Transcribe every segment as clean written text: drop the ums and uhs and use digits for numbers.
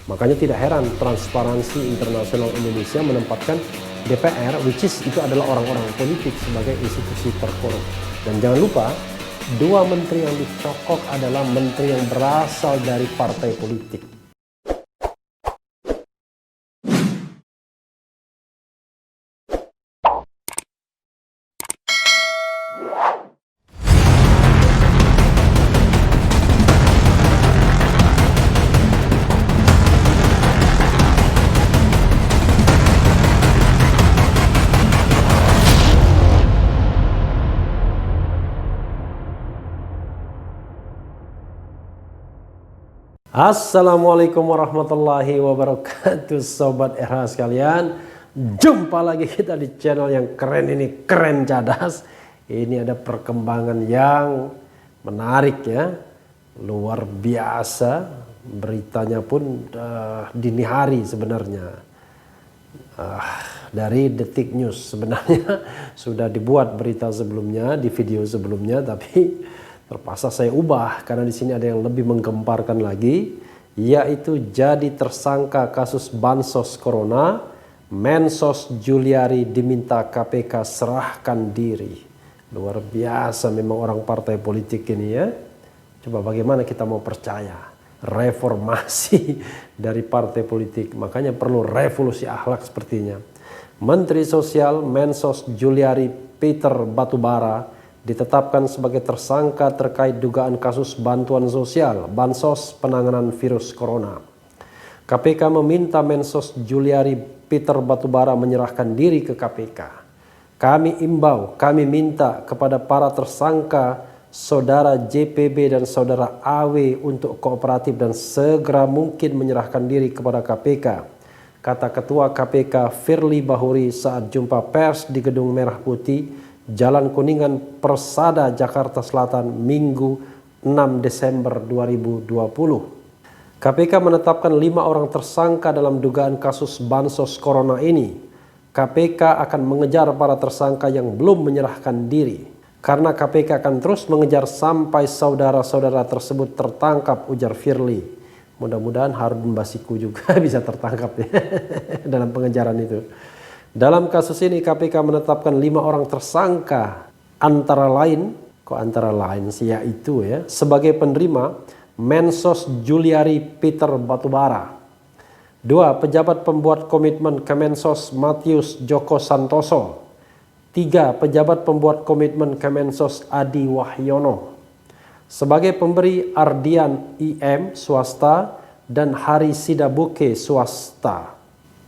Makanya tidak heran Transparansi Internasional Indonesia menempatkan DPR, itu adalah orang-orang politik, sebagai institusi terkorup. Dan jangan lupa, dua menteri yang dicokok adalah menteri yang berasal dari partai politik. Assalamualaikum warahmatullahi wabarakatuh, Sobat RH sekalian. Jumpa lagi kita di channel yang keren ini, Keren Cadas. Ini ada perkembangan yang menarik ya, luar biasa. Beritanya pun dini hari sebenarnya. Dari Detik News sebenarnya sudah dibuat berita sebelumnya, di video sebelumnya, tapi terpaksa saya ubah karena di sini ada yang lebih menggemparkan lagi, yaitu jadi tersangka kasus bansos corona, Mensos Juliari diminta KPK serahkan diri. Luar biasa memang orang partai politik ini ya. Coba bagaimana kita mau percaya reformasi dari partai politik, makanya perlu revolusi akhlak sepertinya. Menteri Sosial Mensos Juliari Peter Batubara ditetapkan sebagai tersangka terkait dugaan kasus bantuan sosial bansos penanganan virus corona. KPK meminta Mensos Juliari Peter Batubara menyerahkan diri ke KPK. Kami imbau, kami minta kepada para tersangka saudara JPB dan saudara AW untuk kooperatif dan segera mungkin menyerahkan diri kepada KPK, kata Ketua KPK Firly Bahuri saat jumpa pers di Gedung Merah Putih, Jalan Kuningan, Persada, Jakarta Selatan, Minggu 6 Desember 2020. KPK menetapkan 5 orang tersangka dalam dugaan kasus bansos corona ini. KPK akan mengejar para tersangka yang belum menyerahkan diri, karena KPK akan terus mengejar sampai saudara-saudara tersebut tertangkap, ujar Firly. Mudah-mudahan Harun Masiku juga bisa tertangkap ya dalam pengejaran itu. Dalam kasus ini KPK menetapkan 5 orang tersangka, antara lain yaitu ya, sebagai penerima Mensos Juliari Peter Batubara. 2. Pejabat pembuat komitmen Kemensos Matius Joko Santoso. 3. Pejabat pembuat komitmen Kemensos Adi Wahyono. Sebagai pemberi Ardian IM swasta dan Hari Sidabuke swasta.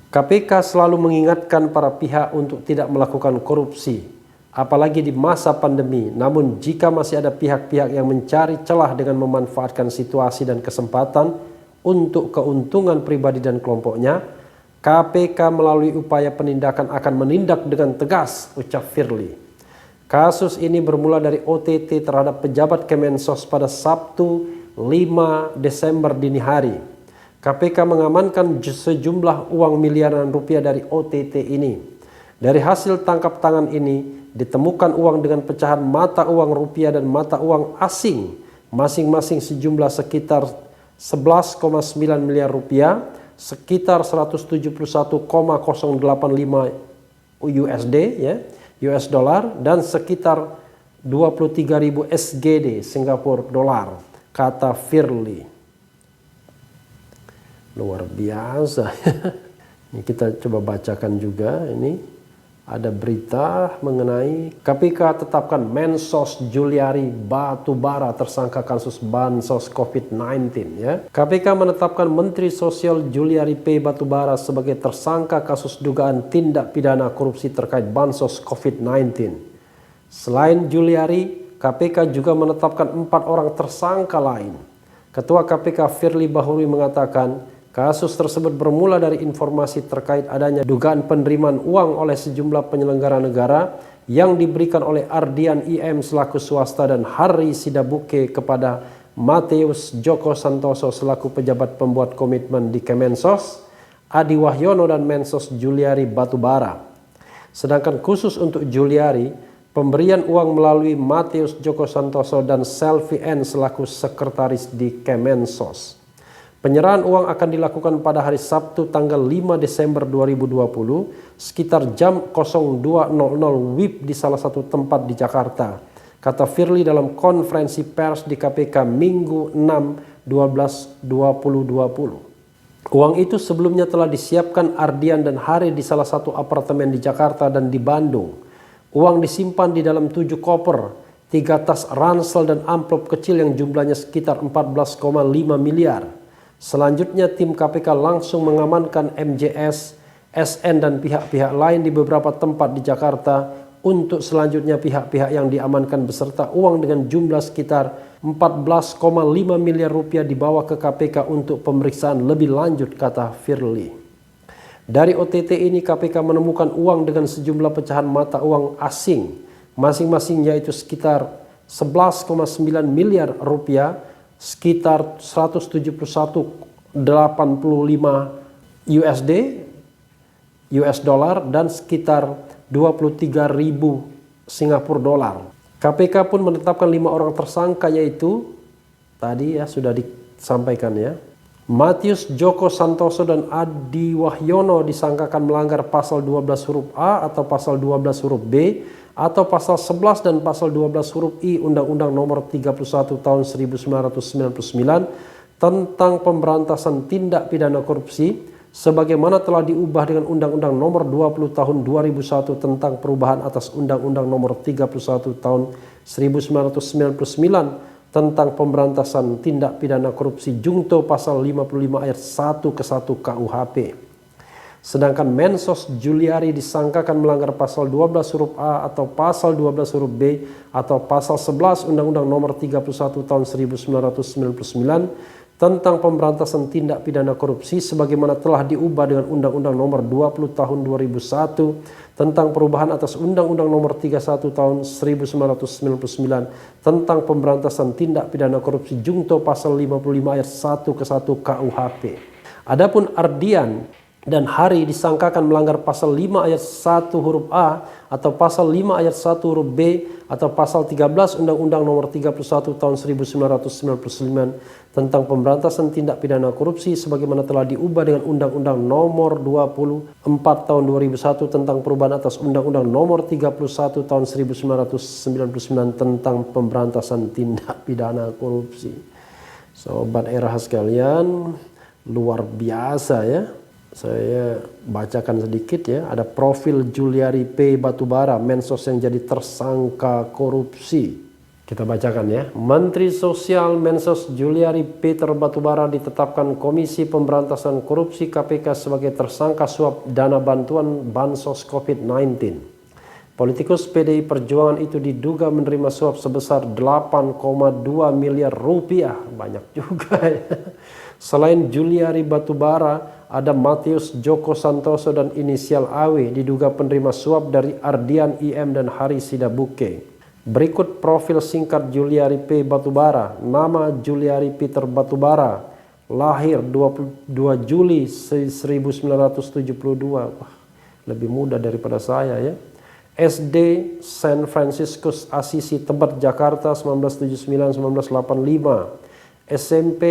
KPK selalu mengingatkan para pihak untuk tidak melakukan korupsi, apalagi di masa pandemi. Namun jika masih ada pihak-pihak yang mencari celah dengan memanfaatkan situasi dan kesempatan untuk keuntungan pribadi dan kelompoknya, KPK melalui upaya penindakan akan menindak dengan tegas, ucap Firly. Kasus ini bermula dari OTT terhadap pejabat Kemensos pada Sabtu 5 Desember dini hari. KPK mengamankan sejumlah uang miliaran rupiah dari OTT ini. Dari hasil tangkap tangan ini ditemukan uang dengan pecahan mata uang rupiah dan mata uang asing, masing-masing sejumlah sekitar 11,9 miliar rupiah, sekitar 171,085 USD ya, US dollar, dan sekitar 23.000 SGD Singapura dolar, kata Firly. Luar biasa. Ini kita coba bacakan juga, ini ada berita mengenai KPK tetapkan Mensos Juliari Batubara tersangka kasus bansos COVID-19 ya. KPK menetapkan Menteri Sosial Juliari P. Batubara sebagai tersangka kasus dugaan tindak pidana korupsi terkait bansos COVID-19. Selain Juliari, KPK juga menetapkan 4 orang tersangka lain. Ketua KPK Firly Bahuri mengatakan kasus tersebut bermula dari informasi terkait adanya dugaan penerimaan uang oleh sejumlah penyelenggara negara yang diberikan oleh Ardian IM selaku swasta dan Hari Sidabuke kepada Matius Joko Santoso selaku pejabat pembuat komitmen di Kemensos, Adi Wahyono dan Mensos Juliari Batubara. Sedangkan khusus untuk Juliari, pemberian uang melalui Matius Joko Santoso dan Selvi N selaku sekretaris di Kemensos. Penyerahan uang akan dilakukan pada hari Sabtu tanggal 5 Desember 2020 sekitar jam 02.00 WIB di salah satu tempat di Jakarta, kata Firly dalam konferensi pers di KPK Minggu 6/12/2020. Uang itu sebelumnya telah disiapkan Ardian dan Hari di salah satu apartemen di Jakarta dan di Bandung. Uang disimpan di dalam 7 koper, 3 tas ransel dan amplop kecil yang jumlahnya sekitar 14,5 miliar. Selanjutnya tim KPK langsung mengamankan MJS, SN dan pihak-pihak lain di beberapa tempat di Jakarta untuk selanjutnya pihak-pihak yang diamankan beserta uang dengan jumlah sekitar 14,5 miliar rupiah dibawa ke KPK untuk pemeriksaan lebih lanjut, kata Firly. Dari OTT ini KPK menemukan uang dengan sejumlah pecahan mata uang asing, masing-masing yaitu sekitar 11,9 miliar rupiah, sekitar 171,85 US dollar dan sekitar 23.000 Singapura dolar. KPK pun menetapkan 5 orang tersangka, yaitu tadi ya sudah disampaikan ya. Matius Joko Santoso dan Adi Wahyono disangkakan melanggar pasal 12 huruf A atau pasal 12 huruf B atau pasal 11 dan pasal 12 huruf I Undang-Undang Nomor 31 Tahun 1999 tentang pemberantasan tindak pidana korupsi sebagaimana telah diubah dengan Undang-Undang Nomor 20 Tahun 2001 tentang perubahan atas Undang-Undang Nomor 31 Tahun 1999 tentang pemberantasan tindak pidana korupsi Jungto pasal 55 ayat 1 ke 1 KUHP. Sedangkan Mensos Juliari disangkakan melanggar pasal 12 huruf A atau pasal 12 huruf B atau pasal 11 Undang-Undang Nomor 31 Tahun 1999 tentang pemberantasan tindak pidana korupsi sebagaimana telah diubah dengan Undang-Undang Nomor 20 Tahun 2001 tentang perubahan atas Undang-Undang Nomor 31 Tahun 1999 tentang pemberantasan tindak pidana korupsi Jungto pasal 55 ayat 1 ke 1 KUHP. Adapun Ardian dan Hari disangkakan melanggar pasal 5 ayat 1 huruf A atau pasal 5 ayat 1 huruf B atau pasal 13 Undang-Undang Nomor 31 Tahun 1999 tentang pemberantasan tindak pidana korupsi sebagaimana telah diubah dengan Undang-Undang Nomor 24 Tahun 2001 tentang perubahan atas Undang-Undang Nomor 31 Tahun 1999 tentang pemberantasan tindak pidana korupsi. Sobat Era sekalian, luar biasa ya. Saya bacakan sedikit ya. Ada profil Juliari P. Batubara, Mensos yang jadi tersangka korupsi. Kita bacakan ya. Menteri Sosial Mensos Juliari Peter Batubara ditetapkan Komisi Pemberantasan Korupsi KPK sebagai tersangka suap dana bantuan Bansos COVID-19. Politikus PDI Perjuangan itu diduga menerima suap sebesar 8,2 miliar rupiah. Banyak juga ya. Selain Juliari Batubara, ada Matius Joko Santoso dan inisial AW diduga penerima suap dari Ardian IM dan Hari Sidabuke. Berikut profil singkat Juliari P. Batubara. Nama Juliari Peter Batubara. Lahir 22 Juli 1972. Wah, lebih muda daripada saya ya. SD San Franciscus Assisi Tebet Jakarta 1979-1985. SMP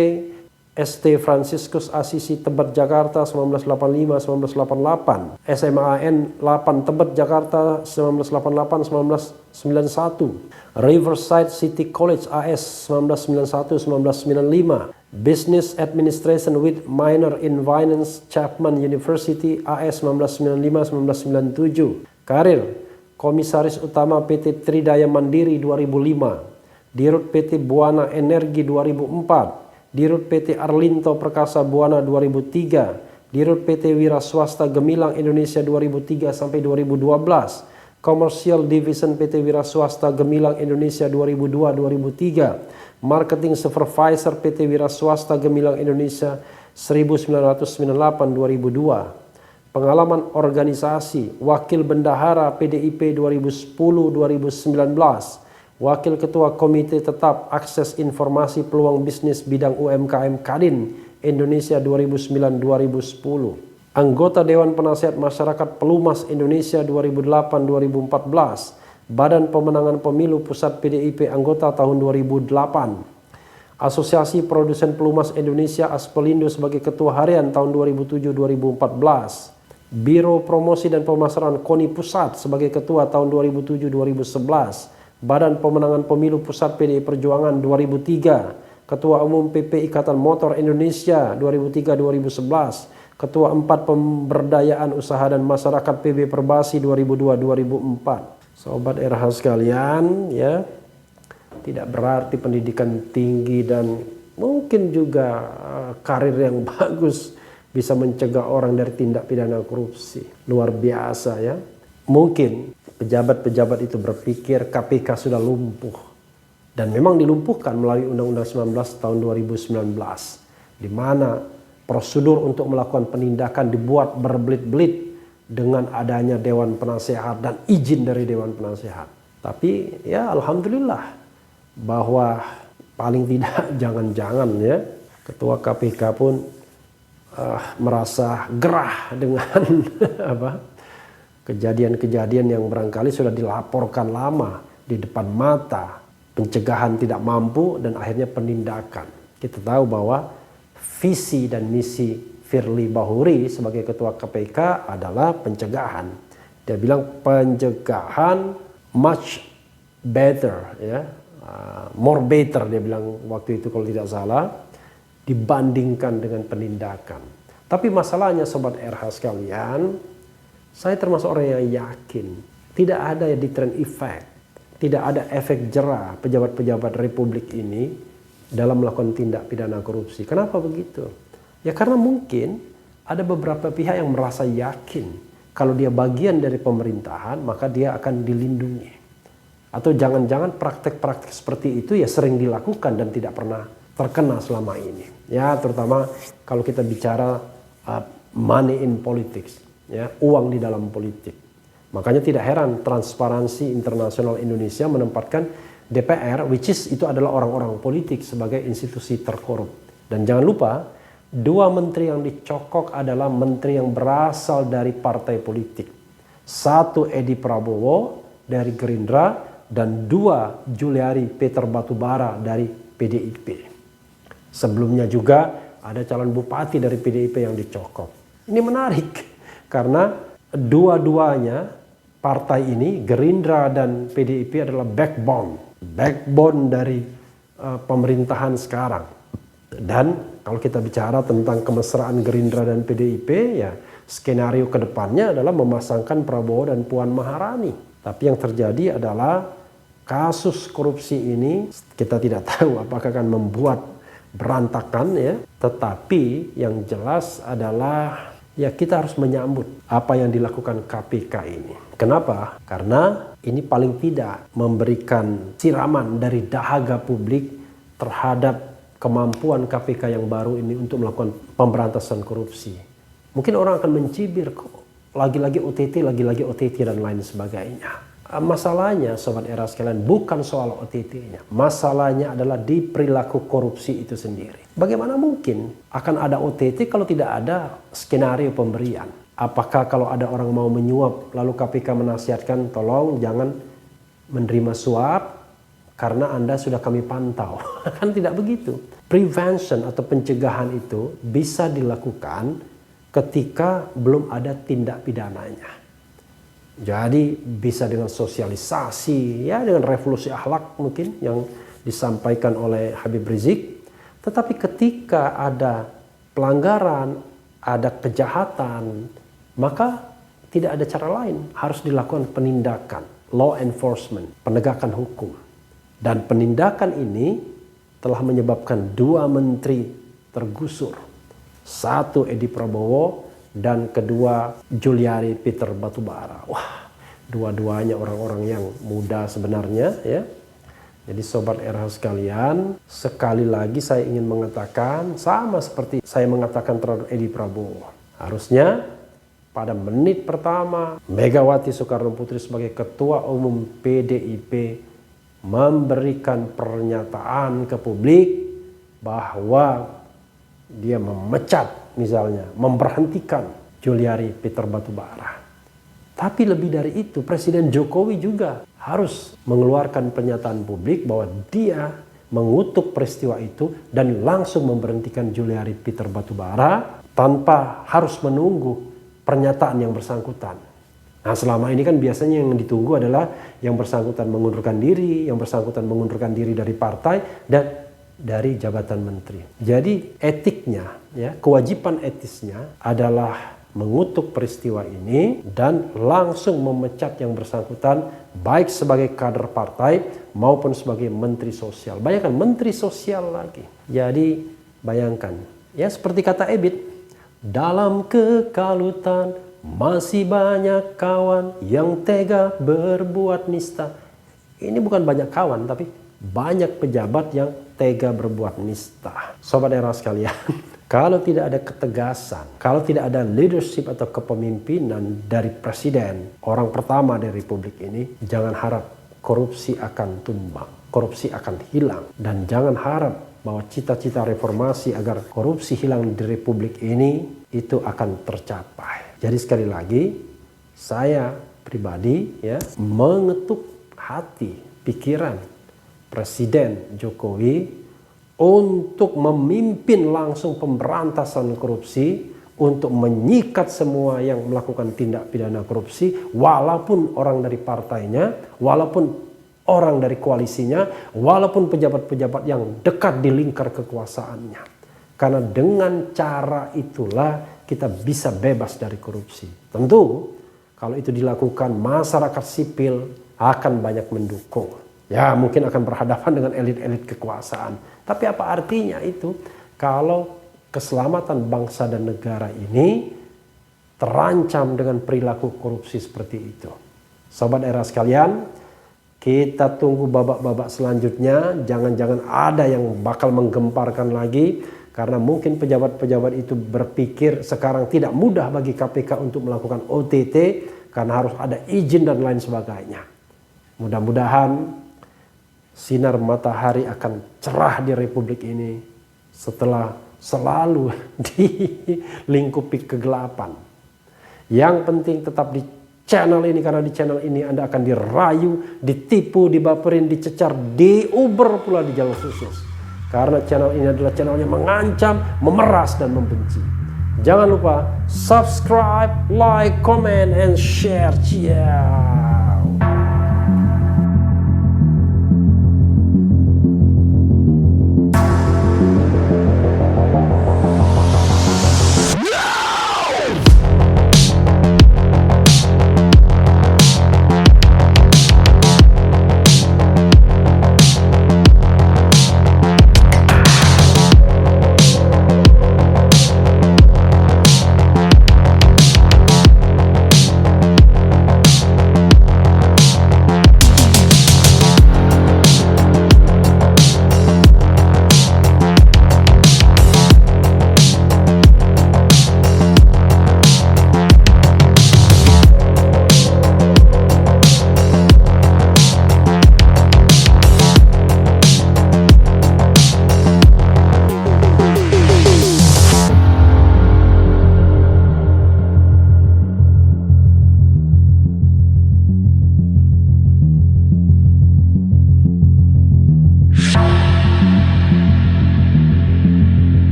ST Franciscus Assisi Tebet Jakarta 1985-1988, SMAN 8 Tebet Jakarta 1988-1991, Riverside City College AS 1991-1995, Business Administration with minor in Finance Chapman University AS 1995-1997, Karir Komisaris Utama PT Tridaya Mandiri 2005, Dirut PT Buana Energi 2004, Dirut PT Arlinto Perkasa Buana 2003, Dirut PT Wira Swasta Gemilang Indonesia 2003 sampai 2012, Commercial Division PT Wira Swasta Gemilang Indonesia 2002-2003, Marketing Supervisor PT Wira Swasta Gemilang Indonesia 1998-2002, Pengalaman Organisasi Wakil Bendahara PDIP 2010-2019, Wakil Ketua Komite Tetap Akses Informasi Peluang Bisnis Bidang UMKM Kadin Indonesia 2009-2010. Anggota Dewan Penasihat Masyarakat Pelumas Indonesia 2008-2014. Badan Pemenangan Pemilu Pusat PDIP anggota tahun 2008. Asosiasi Produsen Pelumas Indonesia Aspelindo sebagai Ketua Harian tahun 2007-2014. Biro Promosi dan Pemasaran KONI Pusat sebagai Ketua tahun 2007-2011. Badan Pemenangan Pemilu Pusat PDI Perjuangan 2003. Ketua Umum PP Ikatan Motor Indonesia 2003-2011. Ketua 4 Pemberdayaan Usaha dan Masyarakat PB Perbasi 2002-2004. Sobat RH sekalian, ya, tidak berarti pendidikan tinggi dan mungkin juga karir yang bagus bisa mencegah orang dari tindak pidana korupsi. Luar biasa, ya. Mungkin pejabat-pejabat itu berpikir KPK sudah lumpuh. Dan memang dilumpuhkan melalui Undang-Undang 19 tahun 2019. Di mana prosedur untuk melakukan penindakan dibuat berbelit-belit dengan adanya Dewan Penasehat dan izin dari Dewan Penasehat. Tapi ya alhamdulillah bahwa paling tidak jangan-jangan ya Ketua KPK pun merasa gerah dengan kejadian-kejadian yang barangkali sudah dilaporkan lama di depan mata, pencegahan tidak mampu dan akhirnya penindakan. Kita tahu bahwa visi dan misi Firly Bahuri sebagai Ketua KPK adalah pencegahan. Dia bilang pencegahan much better, ya, more better dia bilang waktu itu kalau tidak salah, dibandingkan dengan penindakan. Tapi masalahnya Sobat RH sekalian, saya termasuk orang yang yakin tidak ada deterrent effect, tidak ada efek jera pejabat-pejabat Republik ini dalam melakukan tindak pidana korupsi. Kenapa begitu? Ya karena mungkin ada beberapa pihak yang merasa yakin kalau dia bagian dari pemerintahan maka dia akan dilindungi. Atau jangan-jangan praktek-praktek seperti itu ya sering dilakukan dan tidak pernah terkena selama ini. Ya terutama kalau kita bicara money in politics, ya uang di dalam politik. Makanya tidak heran Transparansi Internasional Indonesia menempatkan DPR, which is itu adalah orang-orang politik sebagai institusi terkorup. Dan jangan lupa, 2 menteri yang dicokok adalah menteri yang berasal dari partai politik. 1 Edi Prabowo dari Gerindra dan 2 Juliari Peter Batubara dari PDIP. Sebelumnya juga ada calon bupati dari PDIP yang dicokok. Ini menarik karena dua-duanya partai ini, Gerindra dan PDIP adalah backbone dari pemerintahan sekarang. Dan kalau kita bicara tentang kemesraan Gerindra dan PDIP, ya skenario kedepannya adalah memasangkan Prabowo dan Puan Maharani. Tapi yang terjadi adalah kasus korupsi ini kita tidak tahu apakah akan membuat berantakan ya. Tetapi yang jelas adalah ya kita harus menyambut apa yang dilakukan KPK ini. Kenapa? Karena ini paling tidak memberikan siraman dari dahaga publik terhadap kemampuan KPK yang baru ini untuk melakukan pemberantasan korupsi. Mungkin orang akan mencibir kok lagi-lagi OTT dan lain sebagainya. Masalahnya Sobat Era sekalian bukan soal OTT-nya. Masalahnya adalah di perilaku korupsi itu sendiri. Bagaimana mungkin akan ada OTT kalau tidak ada skenario pemberian? Apakah kalau ada orang mau menyuap lalu KPK menasihatkan tolong jangan menerima suap karena Anda sudah kami pantau? Kan tidak begitu. Prevention atau pencegahan itu bisa dilakukan ketika belum ada tindak pidananya. Jadi bisa dengan sosialisasi, ya dengan revolusi akhlak mungkin yang disampaikan oleh Habib Rizik. Tetapi ketika ada pelanggaran, ada kejahatan, maka tidak ada cara lain. Harus dilakukan penindakan, law enforcement, penegakan hukum. Dan penindakan ini telah menyebabkan 2 menteri tergusur. 1 Edi Prabowo dan kedua Juliari Peter Batubara. Wah, dua-duanya orang-orang yang muda sebenarnya ya. Jadi Sobat RH sekalian, sekali lagi saya ingin mengatakan sama seperti saya mengatakan terhadap Edi Prabowo. Harusnya pada menit pertama Megawati Soekarno Putri sebagai Ketua Umum PDIP memberikan pernyataan ke publik bahwa dia memecat misalnya, memberhentikan Juliari Peter Batubara. Tapi lebih dari itu, Presiden Jokowi juga harus mengeluarkan pernyataan publik bahwa dia mengutuk peristiwa itu dan langsung memberhentikan Juliari Peter Batubara tanpa harus menunggu pernyataan yang bersangkutan. Nah, selama ini kan biasanya yang ditunggu adalah yang bersangkutan mengundurkan diri, yang bersangkutan mengundurkan diri dari partai dan dari jabatan menteri. Jadi etiknya, ya, kewajiban etisnya adalah mengutuk peristiwa ini dan langsung memecat yang bersangkutan baik sebagai kader partai maupun sebagai menteri sosial. Bayangkan menteri sosial lagi. Jadi bayangkan, ya seperti kata Ebit, dalam kekalutan masih banyak kawan yang tega berbuat nista. Ini bukan banyak kawan tapi banyak pejabat yang tega berbuat nista. Sobat era sekalian, kalau tidak ada ketegasan, kalau tidak ada leadership atau kepemimpinan dari presiden, orang pertama dari republik ini, jangan harap korupsi akan tumbang, korupsi akan hilang. Dan jangan harap bahwa cita-cita reformasi agar korupsi hilang di republik ini itu akan tercapai. Jadi sekali lagi, saya pribadi ya mengetuk hati, pikiran Presiden Jokowi untuk memimpin langsung pemberantasan korupsi, untuk menyikat semua yang melakukan tindak pidana korupsi, walaupun orang dari partainya, walaupun orang dari koalisinya, walaupun pejabat-pejabat yang dekat di lingkar kekuasaannya. Karena dengan cara itulah kita bisa bebas dari korupsi. Tentu kalau itu dilakukan, masyarakat sipil akan banyak mendukung. Ya mungkin akan berhadapan dengan elit-elit kekuasaan. Tapi apa artinya itu kalau keselamatan bangsa dan negara ini terancam dengan perilaku korupsi seperti itu? Sobat era sekalian, kita tunggu babak-babak selanjutnya. Jangan-jangan ada yang bakal menggemparkan lagi. Karena mungkin pejabat-pejabat itu berpikir sekarang tidak mudah bagi KPK untuk melakukan OTT. Karena harus ada izin dan lain sebagainya. Mudah-mudahan sinar matahari akan cerah di republik ini setelah selalu dilingkupi kegelapan. Yang penting tetap di channel ini, karena di channel ini Anda akan dirayu, ditipu, dibaperin, dicecar, diuber pula di jalur khusus. Karena channel ini adalah channel yang mengancam, memeras, dan membenci. Jangan lupa subscribe, like, comment, and share. Yeah.